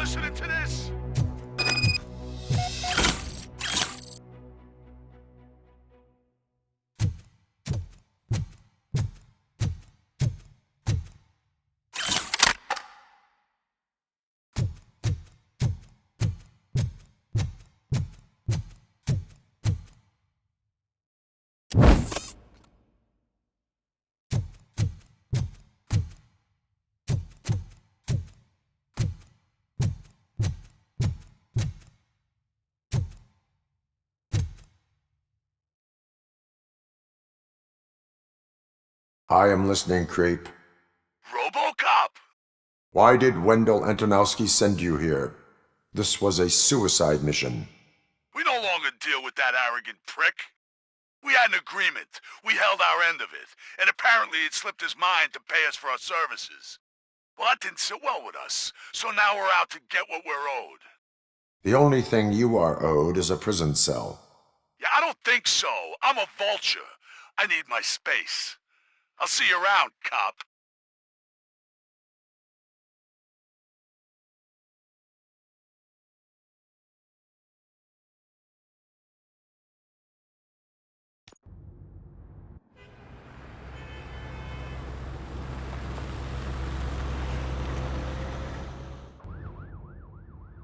listening to this? I am listening, creep. Robocop! Why did Wendell Antonowski send you here? This was a suicide mission. We no longer deal with that arrogant prick. We had an agreement. We held our end of it. And apparently it slipped his mind to pay us for our services. Well, that didn't sit well with us. So now we're out to get what we're owed. The only thing you are owed is a prison cell. Yeah, I don't think so. I'm a vulture. I need my space. I'll see you around, cop.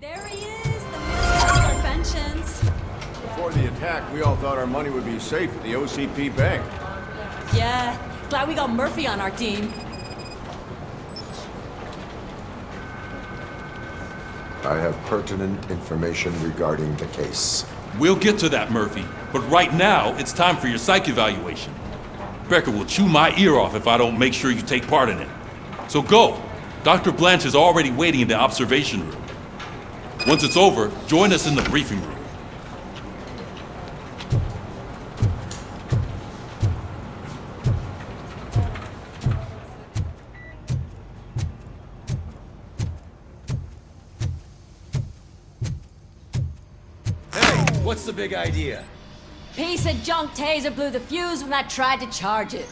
There he is, the man of our pensions. Before the attack, we all thought our money would be safe at the OCP bank. Yeah, glad we got Murphy on our team. I have pertinent information regarding the case. We'll get to that, Murphy. But right now, it's time for your psych evaluation. Becker will chew my ear off if I don't make sure you take part in it. So go. Dr. Blanche is already waiting in the observation room. Once it's over, join us in the briefing room. Hey, what's the big idea? Piece of junk taser blew the fuse when I tried to charge it.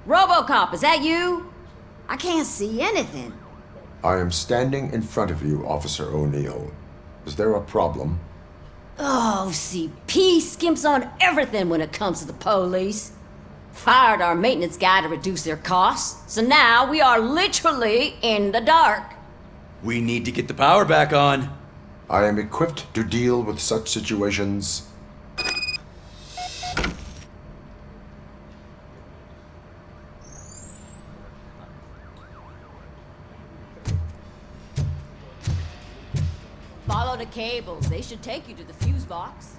Robocop, is that you? I can't see anything. I am standing in front of you, Officer O'Neill. Is there a problem? Oh, CP skimps on everything when it comes to the police. Fired our maintenance guy to reduce their costs, so now we are literally in the dark. We need to get the power back on. I am equipped to deal with such situations. Follow the cables. They should take you to the fuse box.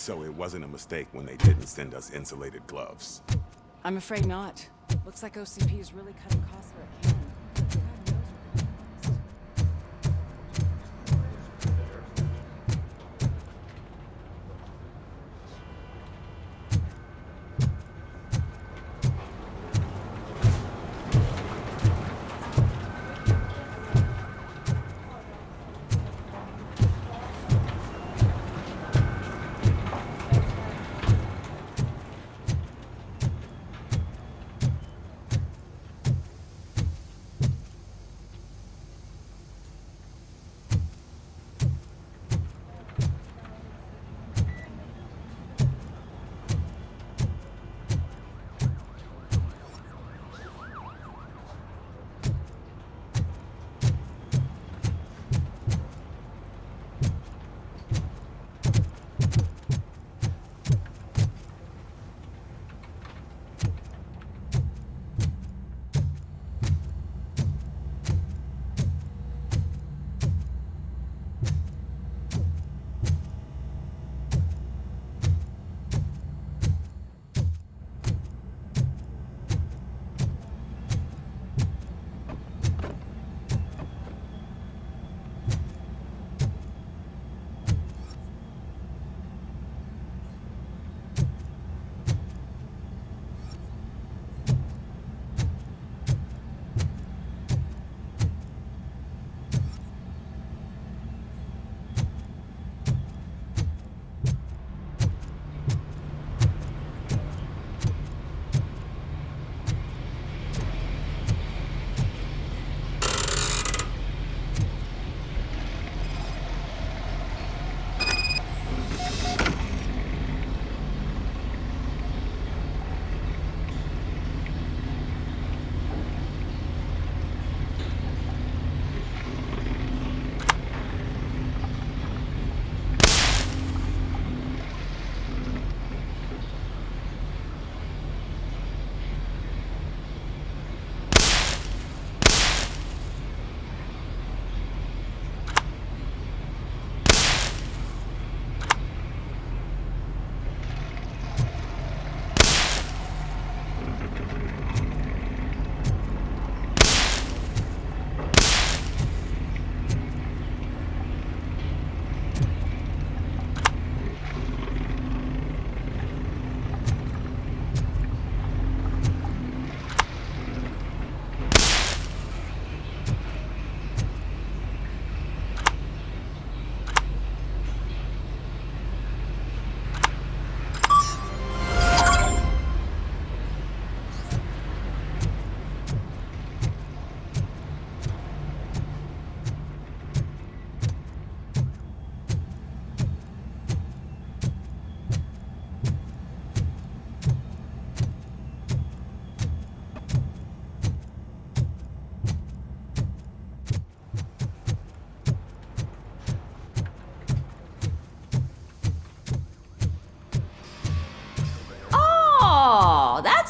So it wasn't a mistake when they didn't send us insulated gloves. I'm afraid not. Looks like OCP is really cutting costs where it can. God knows what they cost.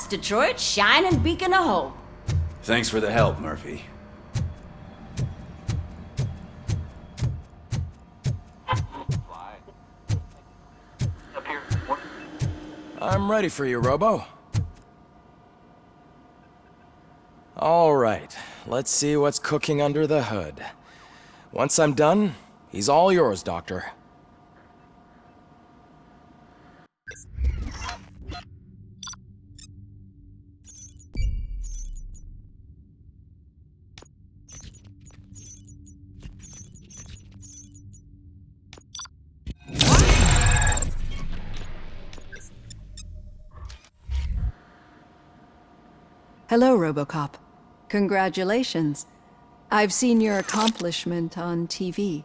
Detroit's shining beacon of hope. Thanks for the help, Murphy. I'm ready for you, Robo. All right, let's see what's cooking under the hood. Once I'm done, he's all yours, Doctor. Hello, Robocop. Congratulations. I've seen your accomplishment on TV.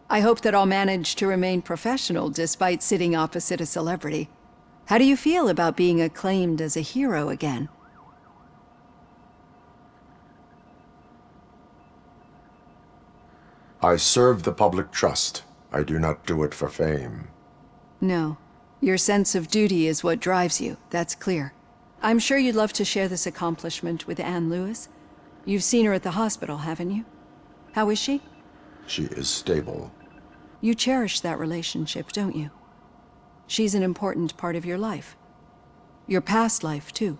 I hope that I'll manage to remain professional despite sitting opposite a celebrity. How do you feel about being acclaimed as a hero again? I serve the public trust. I do not do it for fame. No. Your sense of duty is what drives you, that's clear. I'm sure you'd love to share this accomplishment with Anne Lewis. You've seen her at the hospital, haven't you? How is she? She is stable. You cherish that relationship, don't you? She's an important part of your life. Your past life, too.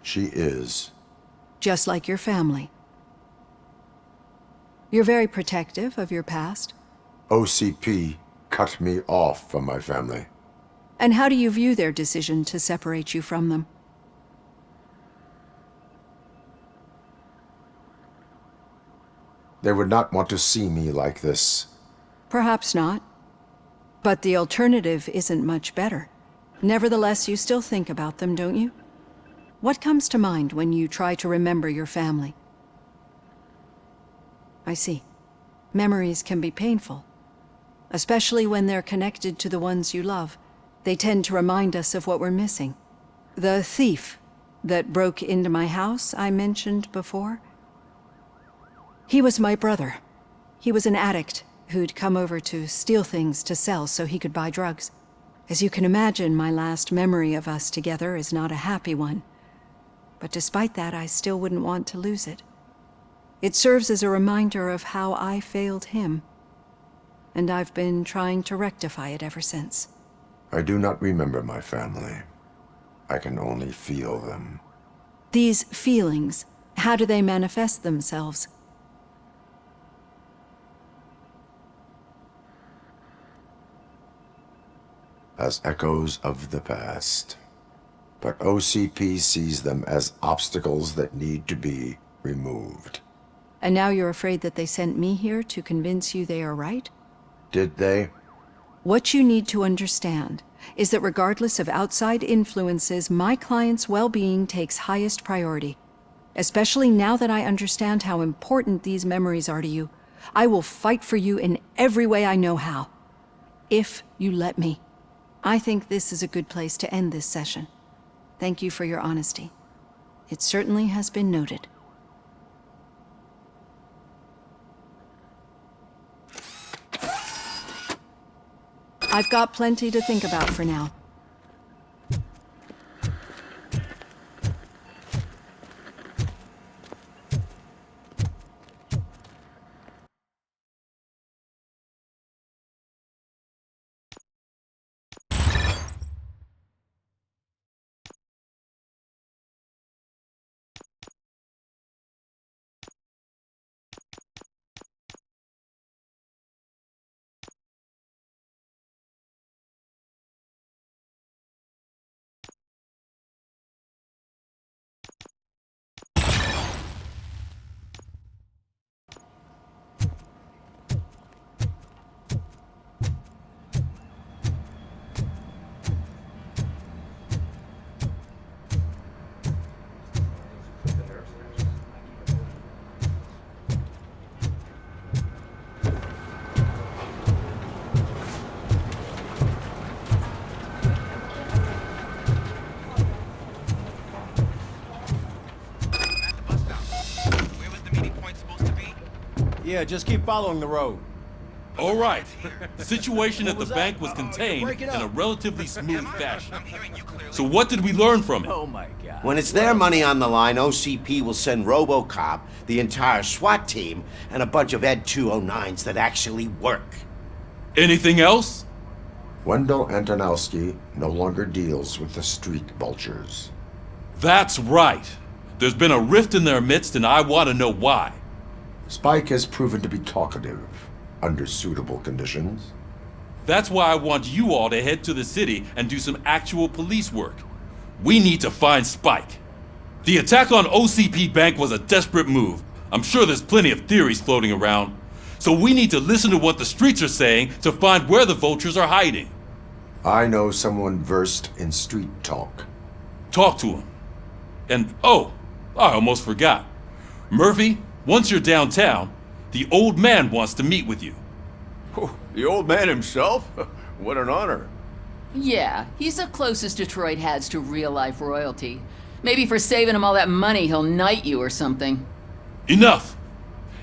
She is. Just like your family. You're very protective of your past. OCP cut me off from my family. And how do you view their decision to separate you from them? They would not want to see me like this. Perhaps not. But the alternative isn't much better. Nevertheless, you still think about them, don't you? What comes to mind when you try to remember your family? I see. Memories can be painful. Especially when they're connected to the ones you love. They tend to remind us of what we're missing. The thief that broke into my house I mentioned before? He was my brother. He was an addict who'd come over to steal things to sell so he could buy drugs. As you can imagine, my last memory of us together is not a happy one. But despite that, I still wouldn't want to lose it. It serves as a reminder of how I failed him. And I've been trying to rectify it ever since. I do not remember my family. I can only feel them. These feelings, how do they manifest themselves? As echoes of the past. But OCP sees them as obstacles that need to be removed. And now you're afraid that they sent me here to convince you they are right? Did they? What you need to understand is that regardless of outside influences, my client's well-being takes highest priority. Especially now that I understand how important these memories are to you. I will fight for you in every way I know how. If you let me. I think this is a good place to end this session. Thank you for your honesty. It certainly has been noted. I've got plenty to think about for now. Yeah, just keep following the road. All right. The situation at the was bank that? was contained Break it in a up. relatively smooth fashion. So what did we learn from it? Oh my god. When it's their money on the line, OCP will send Robocop, the entire SWAT team, and a bunch of Ed 209s that actually work. Anything else? Wendell Antonowski no longer deals with the street vultures. That's right. There's been a rift in their midst, and I want to know why. Spike has proven to be talkative, under suitable conditions. That's why I want you all to head to the city and do some actual police work. We need to find Spike. The attack on OCP Bank was a desperate move. I'm sure there's plenty of theories floating around. So we need to listen to what the streets are saying to find where the vultures are hiding. I know someone versed in street talk. Talk to him. And, oh, I almost forgot. Murphy, once you're downtown, the old man wants to meet with you. Oh, the old man himself? What an honor. Yeah, he's the closest Detroit has to real-life royalty. Maybe for saving him all that money, he'll knight you or something. Enough!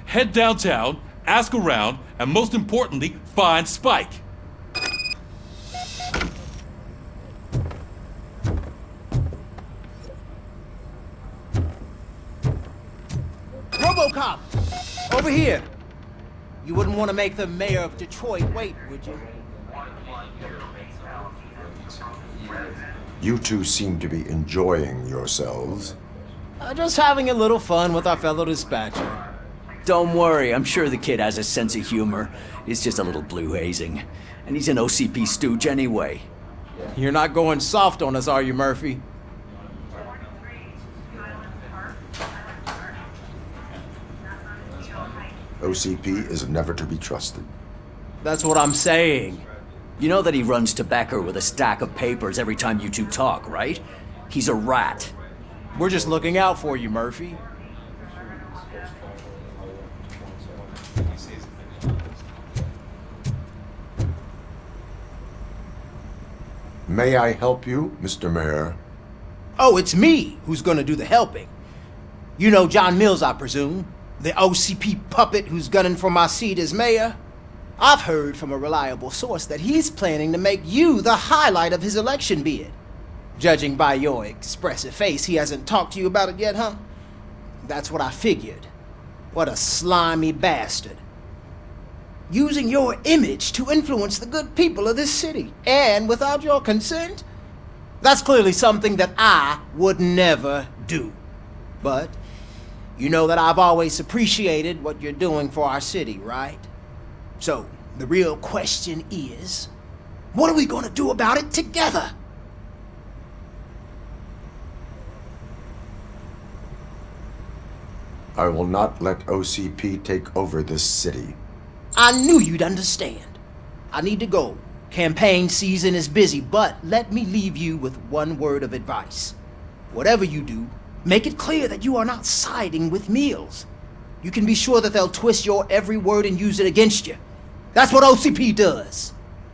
Head downtown, ask around, and most importantly, find Spike. Robocop! Over here! You wouldn't want to make the mayor of Detroit wait, would you? You two seem to be enjoying yourselves. Just having a little fun with our fellow dispatcher. Don't worry, I'm sure the kid has a sense of humor. It's just a little blue hazing. And he's an OCP stooge anyway. You're not going soft on us, are you, Murphy? OCP is never to be trusted. That's what I'm saying. You know that he runs tobacco with a stack of papers every time you two talk, right? He's a rat. We're just looking out for you, Murphy. May I help you, Mr. Mayor? Oh, it's me who's gonna do the helping. You know John Mills, I presume? The OCP puppet who's gunning for my seat as mayor? I've heard from a reliable source that he's planning to make you the highlight of his election bid. Judging by your expressive face, he hasn't talked to you about it yet, huh? That's what I figured. What a slimy bastard. Using your image to influence the good people of this city, and without your consent? That's clearly something that I would never do. But you know that I've always appreciated what you're doing for our city, right? So, the real question is, what are we gonna do about it together? I will not let OCP take over this city. I knew you'd understand. I need to go. Campaign season is busy, but let me leave you with one word of advice. Whatever you do, make it clear that you are not siding with Mills. You can be sure that they'll twist your every word and use it against you. That's what OCP does.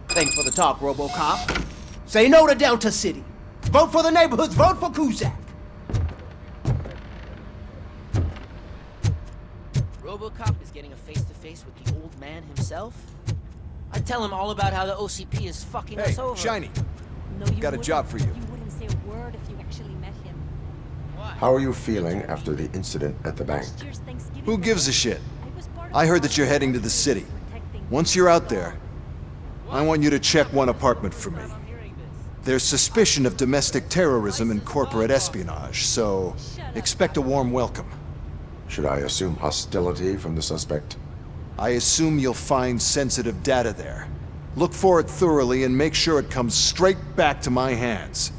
Thanks for the talk, Robocop. Say no to Delta City. Vote for the neighborhoods. Vote for Kuzak. Robocop is getting a face-to-face with the old man himself? I'd tell him all about how the OCP is fucking us over. Hey, Shiny. No, you Got a job for you. You wouldn't say a word if you actually met him. How are you feeling after the incident at the bank? Who gives a shit? I heard that you're heading to the city. Once you're out there, I want you to check one apartment for me. There's suspicion of domestic terrorism and corporate espionage, so expect a warm welcome. Should I assume hostility from the suspect? I assume you'll find sensitive data there. Look for it thoroughly and make sure it comes straight back to my hands.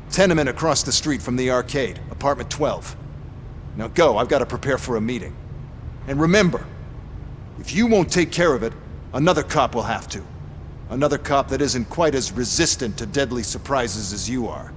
Tenement across the street from the arcade, apartment 12. Now go, I've got to prepare for a meeting. And remember, if you won't take care of it, another cop will have to. Another cop that isn't quite as resistant to deadly surprises as you are.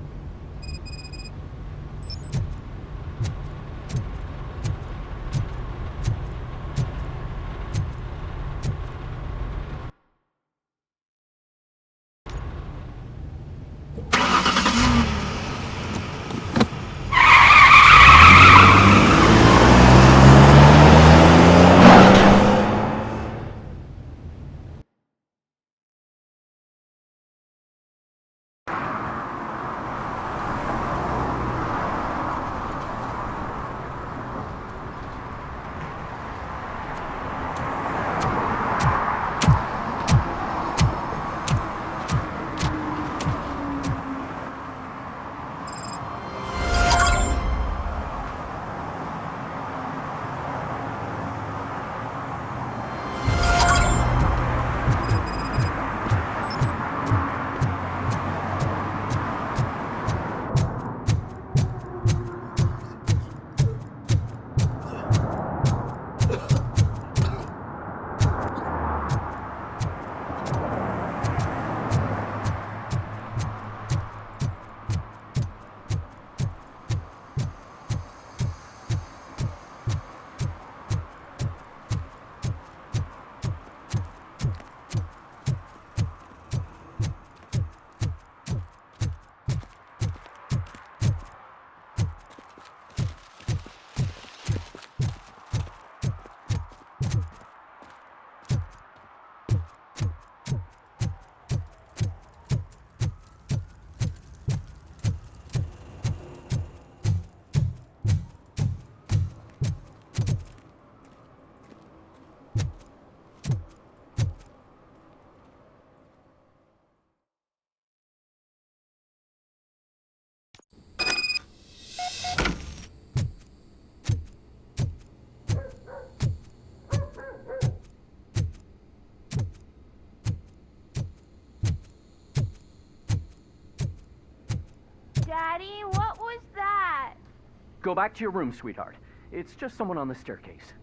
Go back to your room, sweetheart. It's just someone on the staircase.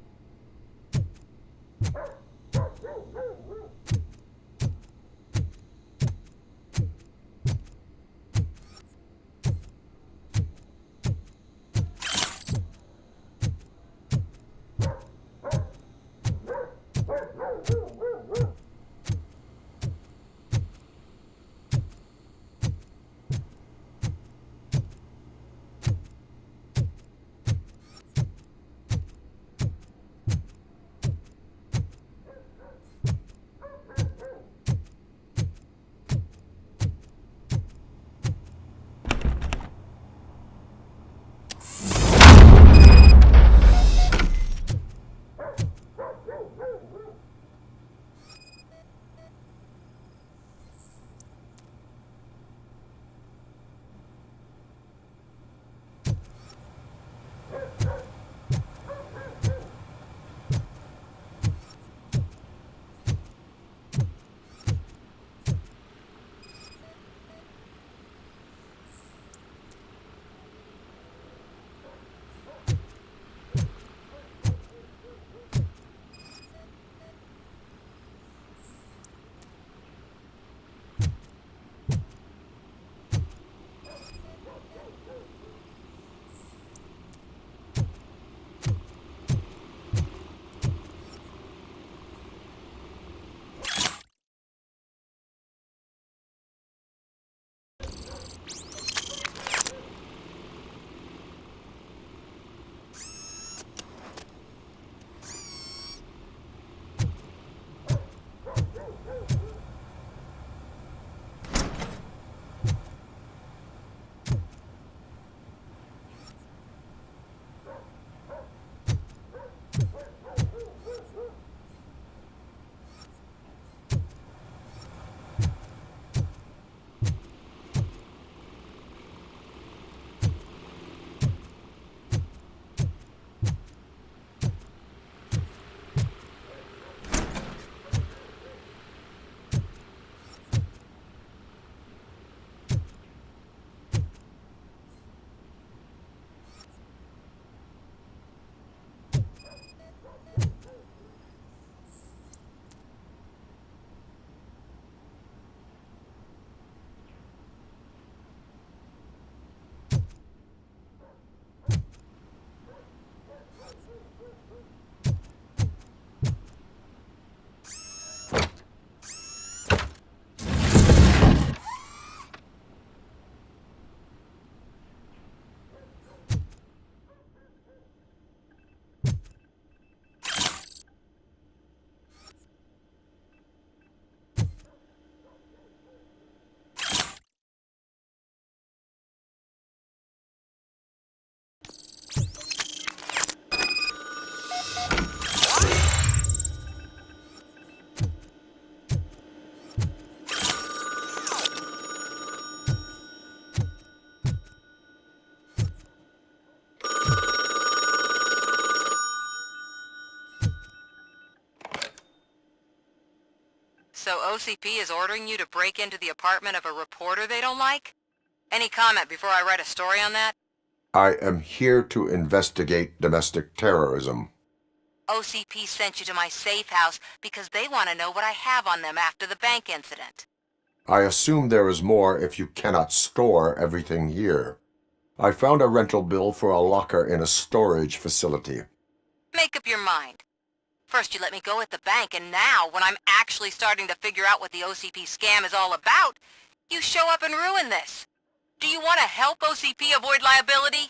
So OCP is ordering you to break into the apartment of a reporter they don't like? Any comment before I write a story on that? I am here to investigate domestic terrorism. OCP sent you to my safe house because they want to know what I have on them after the bank incident. I assume there is more if you cannot store everything here. I found a rental bill for a locker in a storage facility. Make up your mind. First you let me go at the bank, and now, when I'm actually starting to figure out what the OCP scam is all about, you show up and ruin this. Do you want to help OCP avoid liability?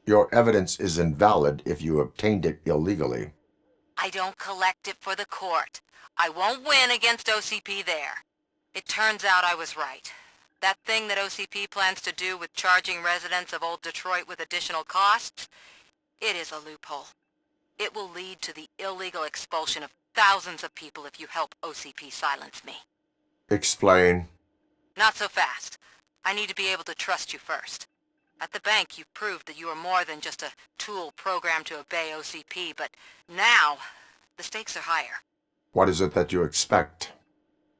Your evidence is invalid if you obtained it illegally. I don't collect it for the court. I won't win against OCP there. It turns out I was right. That thing that OCP plans to do with charging residents of Old Detroit with additional costs, it is a loophole. It will lead to the illegal expulsion of thousands of people if you help OCP silence me. Explain. Not so fast. I need to be able to trust you first. At the bank, you proved that you are more than just a tool programmed to obey OCP, but now, the stakes are higher. What is it that you expect?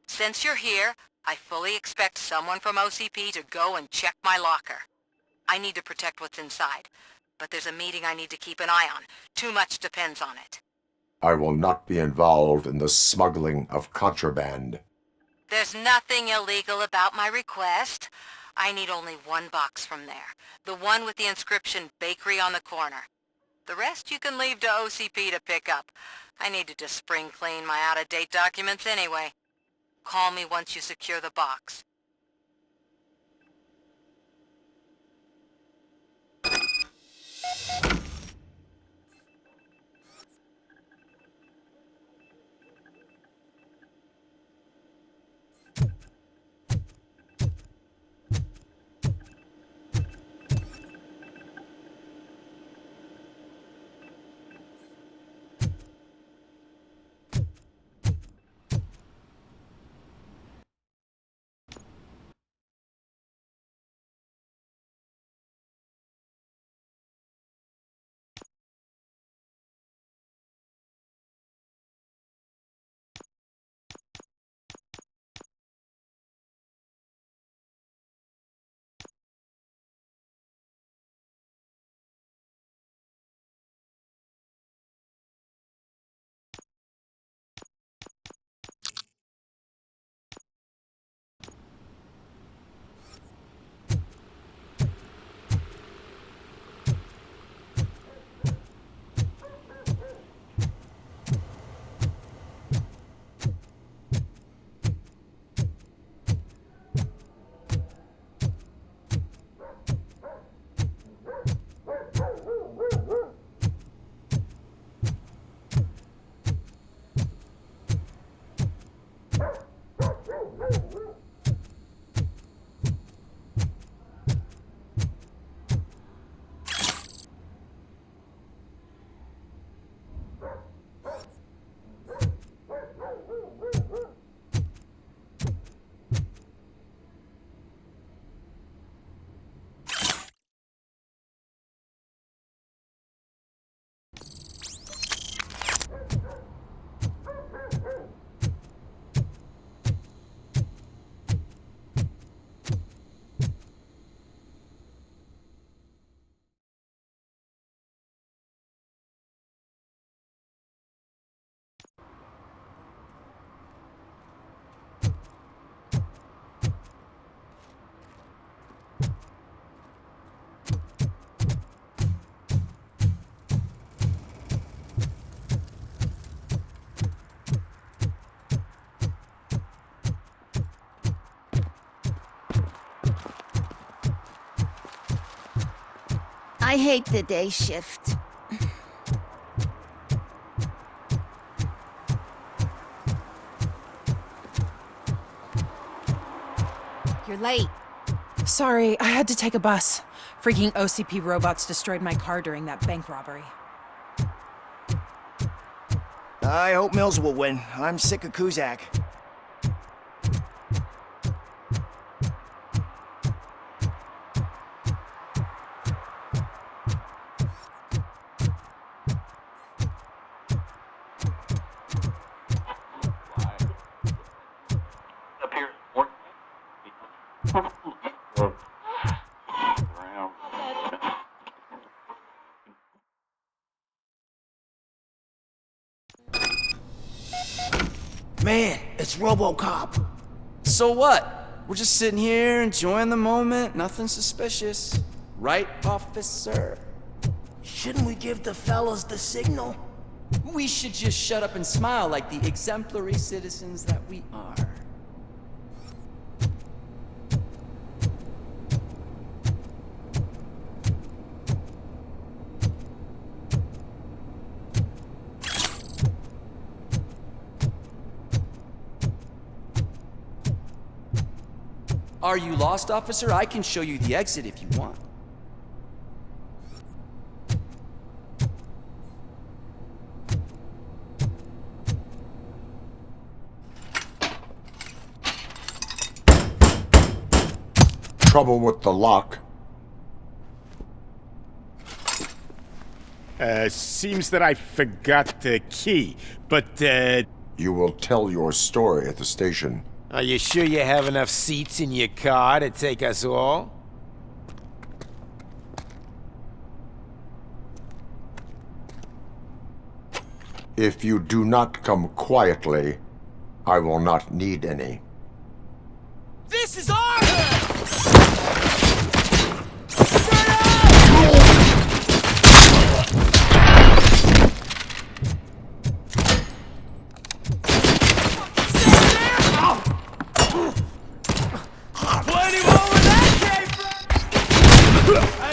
Since you're here, I fully expect someone from OCP to go and check my locker. I need to protect what's inside, but there's a meeting I need to keep an eye on. Too much depends on it. I will not be involved in the smuggling of contraband. There's nothing illegal about my request. I need only one box from there. The one with the inscription Bakery on the corner. The rest you can leave to OCP to pick up. I needed to spring clean my out-of-date documents anyway. Call me once you secure the box. I hate the day shift. You're late. Sorry, I had to take a bus. Freaking OCP robots destroyed my car during that bank robbery. I hope Mills will win. I'm sick of Kuzak. Man, it's Robocop. So what? We're just sitting here enjoying the moment, nothing suspicious. Right, officer? Shouldn't we give the fellas the signal? We should just shut up and smile like the exemplary citizens that we are. Are you lost, officer? I can show you the exit if you want. Trouble with the lock. Seems that I forgot the key, but, You will tell your story at the station. Are you sure you have enough seats in your car to take us all? If you do not come quietly, I will not need any. This is our Plenty more where that came from!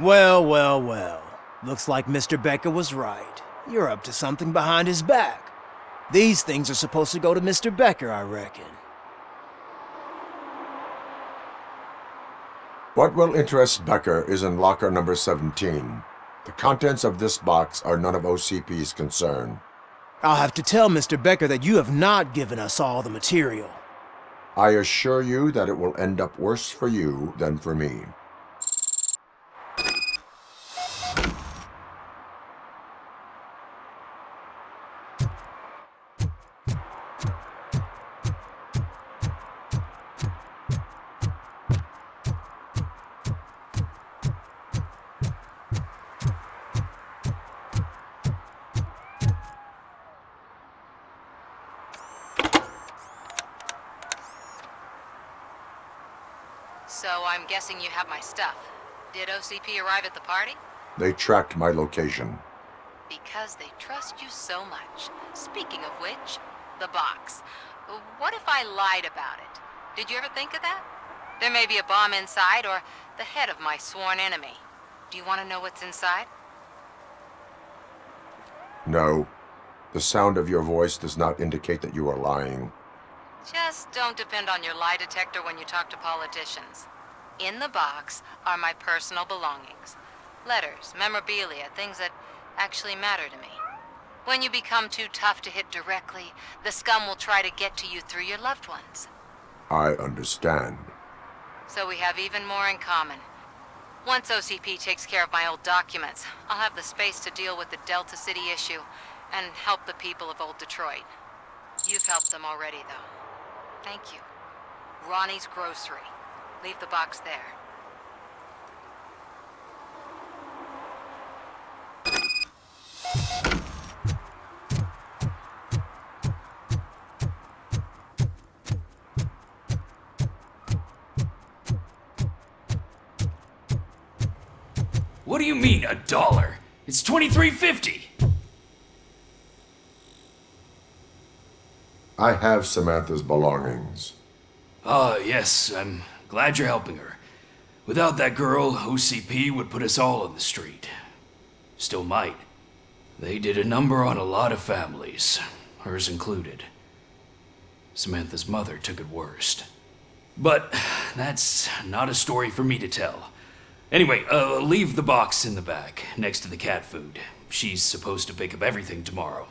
Well, well, well. Looks like Mr. Becker was right. You're up to something behind his back. These things are supposed to go to Mr. Becker, I reckon. What will interest Becker is in locker number 17. The contents of this box are none of OCP's concern. I'll have to tell Mr. Becker that you have not given us all the material. I assure you that it will end up worse for you than for me. So I'm guessing you have my stuff. Did OCP arrive at the party? They tracked my location. Because they trust you so much. Speaking of which, the box. What if I lied about it? Did you ever think of that? There may be a bomb inside or the head of my sworn enemy. Do you want to know what's inside? No. The sound of your voice does not indicate that you are lying. Just don't depend on your lie detector when you talk to politicians. In the box are my personal belongings. Letters, memorabilia, things that actually matter to me. When you become too tough to hit directly, the scum will try to get to you through your loved ones. I understand. So we have even more in common. Once OCP takes care of my old documents, I'll have the space to deal with the Delta City issue and help the people of Old Detroit. You've helped them already, though. Thank you. Ronnie's Grocery. Leave the box there. What do you mean, $1? It's $23.50. I have Samantha's belongings. Ah, yes, I'm glad you're helping her. Without that girl, OCP would put us all on the street. Still might. They did a number on a lot of families, hers included. Samantha's mother took it worst. But that's not a story for me to tell. Anyway, leave the box in the back, next to the cat food. She's supposed to pick up everything tomorrow.